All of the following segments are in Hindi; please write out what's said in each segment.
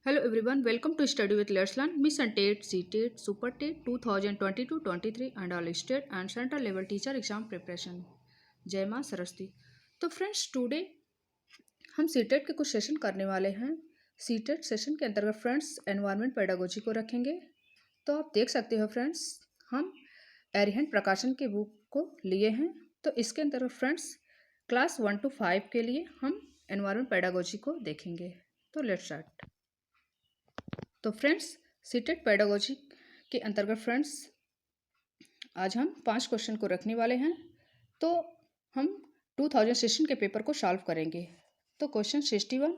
Hello everyone, welcome to Study with Let's Learn. Miss and TET, CTET, Super TET 2022-23 and all state and central level teacher exam preparation. जय माँ सरस्वती। तो फ्रेंड्स टुडे हम सीटेट के कुछ सेशन करने वाले हैं। सीटेट सेशन के अंतर्गत फ्रेंड्स एनवायरनमेंट पेडागोजी को रखेंगे। तो आप देख सकते हो फ्रेंड्स हम एरिहंट प्रकाशन के बुक को लिए हैं। तो इसके अंतर्गत फ्रेंड्स क्लास 1 to 5 के लिए हम एनवायरनमेंट पेडागोजी को देखेंगे। तो लेट्स स्टार्ट। तो फ्रेंड्स सीटेट पेडागोजी के अंतर्गत फ्रेंड्स आज हम 5 क्वेश्चन को रखने वाले हैं। तो हम 2016 के पेपर को सॉल्व करेंगे। तो क्वेश्चन 61,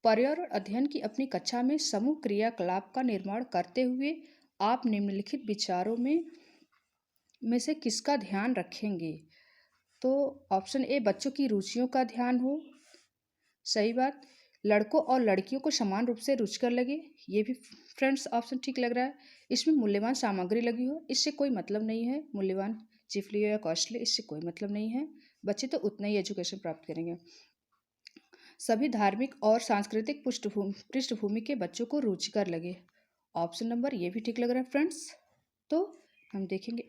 पर्यावरण अध्ययन की अपनी कक्षा में समूह क्रियाकलाप का निर्माण करते हुए आप निम्नलिखित विचारों में से किसका ध्यान रखेंगे। तो ऑप्शन ए बच्चों की रुचियों का ध्यान हो, सही बात। लड़कों और लड़कियों को समान रूप से रुचिकर लगे, ये भी फ्रेंड्स ऑप्शन ठीक लग रहा है। इसमें मूल्यवान सामग्री लगी हो, इससे कोई मतलब नहीं है। मूल्यवान चिफली या कॉस्टली, इससे कोई मतलब नहीं है। बच्चे तो उतना ही एजुकेशन प्राप्त करेंगे। सभी धार्मिक और सांस्कृतिक पृष्ठभूमि के बच्चों को रुचिकर लगे, ऑप्शन नंबर ये भी ठीक लग रहा है फ्रेंड्स। तो हम देखेंगे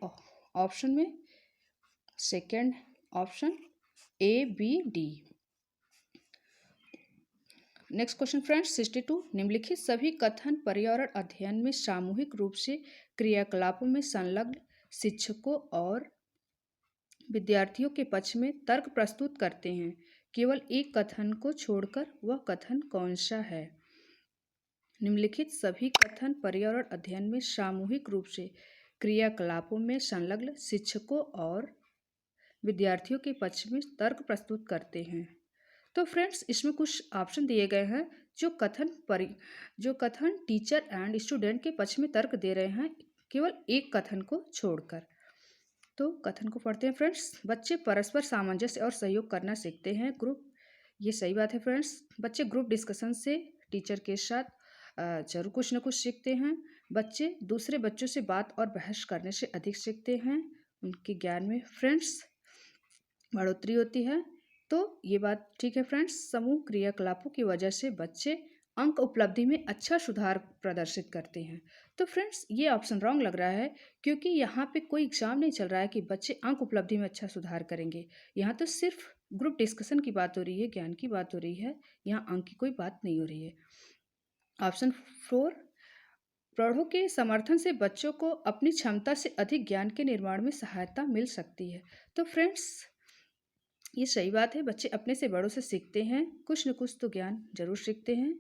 ऑप्शन में second option A B D. Next question friends 62, निम्नलिखित सभी कथन पर्यावरण अध्ययन में सामूहिक रूप से क्रियाकलापों में संलग्न शिक्षकों और विद्यार्थियों के पक्ष में तर्क प्रस्तुत करते हैं। केवल एक कथन को छोड़कर वह कथन कौन सा है। निम्नलिखित सभी कथन पर्यावरण अध्ययन में सामूहिक रूप से क्रियाकलापों में संलग्न शिक्षकों और विद्यार्थियों के पक्ष में तर्क प्रस्तुत करते हैं। तो फ्रेंड्स इसमें कुछ ऑप्शन दिए गए हैं जो कथन टीचर एंड स्टूडेंट के पक्ष में तर्क दे रहे हैं, केवल एक कथन को छोड़कर। तो कथन को पढ़ते हैं फ्रेंड्स। बच्चे परस्पर सामंजस्य और सहयोग करना सीखते हैं। ग्रुप, ये सही बात है फ्रेंड्स। बच्चे ग्रुप डिस्कशन से टीचर के साथ जरूर कुछ न कुछ सीखते हैं। बच्चे दूसरे बच्चों से बात और बहस करने से अधिक सीखते हैं। उनके ज्ञान में फ्रेंड्स बढ़ोतरी होती है। तो ये बात ठीक है फ्रेंड्स। समूह क्रियाकलापों की वजह से बच्चे अंक उपलब्धि में अच्छा सुधार प्रदर्शित करते हैं। तो फ्रेंड्स ये ऑप्शन रॉन्ग लग रहा है, क्योंकि यहाँ पे कोई एग्जाम नहीं चल रहा है कि बच्चे अंक उपलब्धि में अच्छा सुधार करेंगे। यहाँ तो सिर्फ ग्रुप डिस्कशन की बात हो रही है, ज्ञान की बात हो रही है, यहाँ अंक की कोई बात नहीं हो रही है। ऑप्शन 4, प्रौढ़ों के समर्थन से बच्चों को अपनी क्षमता से अधिक ज्ञान के निर्माण में सहायता मिल सकती है। तो फ्रेंड्स ये सही बात है। बच्चे अपने से बड़ों से सीखते हैं, कुछ न कुछ तो ज्ञान जरूर सीखते हैं।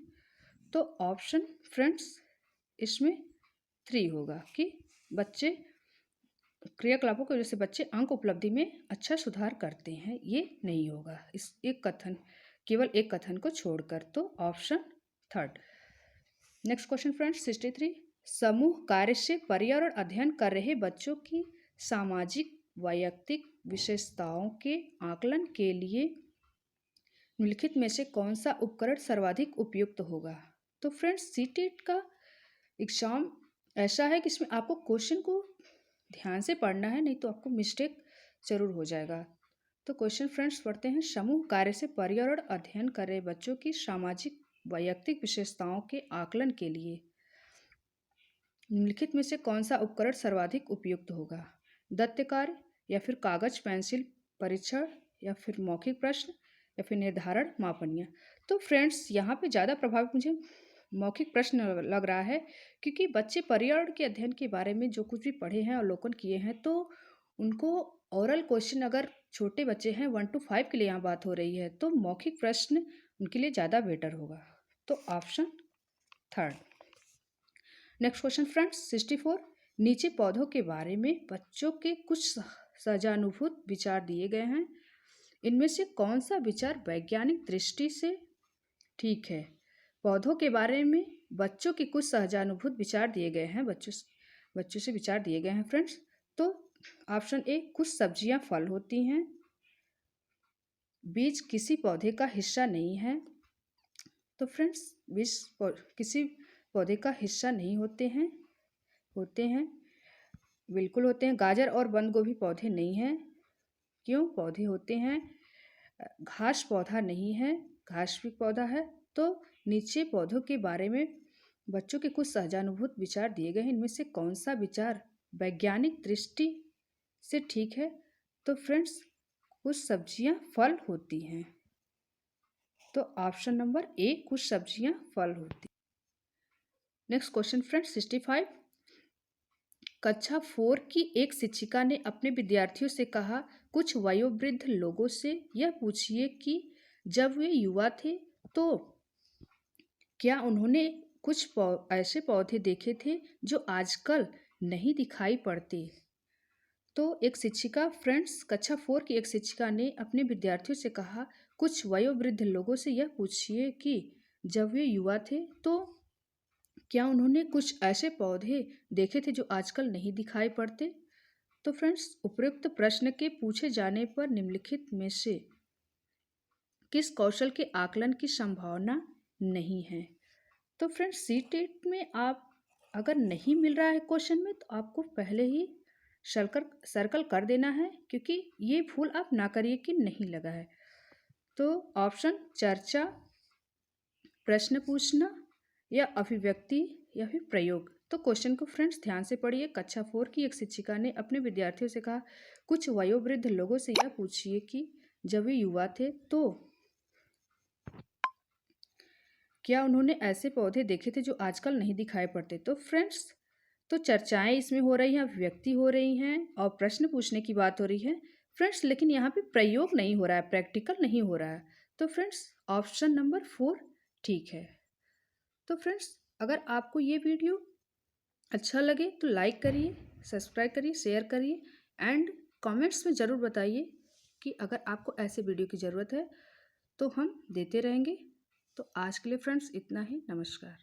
तो ऑप्शन फ्रेंड्स इसमें 3 होगा कि बच्चे क्रियाकलापों की वजह से बच्चे अंक उपलब्धि में अच्छा सुधार करते हैं, ये नहीं होगा इस एक कथन, केवल एक कथन को छोड़कर। तो ऑप्शन 3। नेक्स्ट क्वेश्चन फ्रेंड्स 63, समूह कार्य से पर्यावरण अध्ययन कर रहे बच्चों की सामाजिक वैयक्तिक विशेषताओं के आकलन के लिए निम्नलिखित में से कौन सा उपकरण सर्वाधिक उपयुक्त होगा। तो फ्रेंड्स सीटेट का एग्जाम ऐसा है कि इसमें आपको क्वेश्चन को ध्यान से पढ़ना है, नहीं तो आपको मिस्टेक जरूर हो जाएगा। तो क्वेश्चन फ्रेंड्स पढ़ते हैं। समूह कार्य से पर्यावरण अध्ययन कर रहे बच्चों की सामाजिक वैयक्तिक विशेषताओं के आकलन के लिए निम्नलिखित में से कौन सा उपकरण सर्वाधिक उपयुक्त होगा। दत्त कार्य, या फिर कागज पेंसिल परीक्षण, या फिर मौखिक प्रश्न, या फिर निर्धारण मापनीय। तो फ्रेंड्स यहाँ पे ज़्यादा प्रभावित मुझे मौखिक प्रश्न लग रहा है, क्योंकि बच्चे पर्यावरण के अध्ययन के बारे में जो कुछ भी पढ़े हैं, अवलोकन किए हैं, तो उनको ओरल क्वेश्चन, अगर छोटे बच्चे हैं 1 to 5 के लिए यहाँ बात हो रही है, तो मौखिक प्रश्न उनके लिए ज़्यादा बेटर होगा। तो ऑप्शन 3। नेक्स्ट क्वेश्चन फ्रेंड्स 64, नीचे पौधों के बारे में बच्चों के कुछ सहजानुभूत विचार दिए गए हैं। इनमें से कौन सा विचार वैज्ञानिक दृष्टि से ठीक है। पौधों के बारे में बच्चों के कुछ सहजानुभूत विचार दिए गए हैं, बच्चों से विचार दिए गए हैं फ्रेंड्स। तो ऑप्शन ए, कुछ सब्जियां फल होती हैं, बीज किसी पौधे का हिस्सा नहीं है। तो फ्रेंड्स बीज किसी पौधे का हिस्सा नहीं होते हैं, बिल्कुल होते हैं। गाजर और बंद गोभी पौधे नहीं हैं, क्यों पौधे होते हैं। घास पौधा नहीं है, घास भी पौधा है। तो नीचे पौधों के बारे में बच्चों के कुछ सहजानुभूत विचार दिए गए हैं, इनमें से कौन सा विचार वैज्ञानिक दृष्टि से ठीक है? तो फ्रेंड्स, कुछ सब्जियां फल होती हैं, तो ऑप्शन नंबर ए, कुछ सब्जियां फल होती। Next question friends 65। कक्षा 4 की एक शिक्षिका ने अपने विद्यार्थियों से कहा, कुछ वयोवृद्ध लोगों से यह पूछिए कि जब वे युवा थे तो क्या उन्होंने कुछ ऐसे पौधे देखे थे जो आजकल नहीं दिखाई पड़ते। तो एक शिक्षिका फ्रेंड्स, कक्षा 4 की एक शिक्षिका ने अपने विद्यार्थियों से कहा, कुछ वयोवृद्ध लोगों से यह पूछिए कि जब वे युवा थे तो क्या उन्होंने कुछ ऐसे पौधे देखे थे जो आजकल नहीं दिखाई पड़ते। तो फ्रेंड्स, उपयुक्त प्रश्न के पूछे जाने पर निम्नलिखित में से किस कौशल के आकलन की संभावना नहीं है। तो फ्रेंड्स, सीटेट में आप अगर नहीं मिल रहा है क्वेश्चन में, तो आपको पहले ही सर्कल कर देना है, क्योंकि ये भूल आप ना करिए कि नहीं लगा है। तो ऑप्शन चर्चा, प्रश्न पूछना, या अभिव्यक्ति, या फिर प्रयोग। तो क्वेश्चन को फ्रेंड्स ध्यान से पढ़िए। कक्षा 4 की एक शिक्षिका ने अपने विद्यार्थियों से कहा, कुछ वयोवृद्ध लोगों से यह पूछिए कि जब वे युवा थे तो क्या उन्होंने ऐसे पौधे देखे थे जो आजकल नहीं दिखाई पड़ते। तो फ्रेंड्स, तो चर्चाएं इसमें हो रही हैं, अभिव्यक्ति हो रही हैं और प्रश्न पूछने की बात हो रही है फ्रेंड्स, लेकिन यहाँ पे प्रयोग नहीं हो रहा है, प्रैक्टिकल नहीं हो रहा है। तो फ्रेंड्स, ऑप्शन नंबर 4 ठीक है। तो फ्रेंड्स, अगर आपको ये वीडियो अच्छा लगे तो लाइक करिए, सब्सक्राइब करिए, शेयर करिए एंड कमेंट्स में ज़रूर बताइए कि अगर आपको ऐसे वीडियो की ज़रूरत है तो हम देते रहेंगे। तो आज के लिए फ्रेंड्स इतना ही। नमस्कार।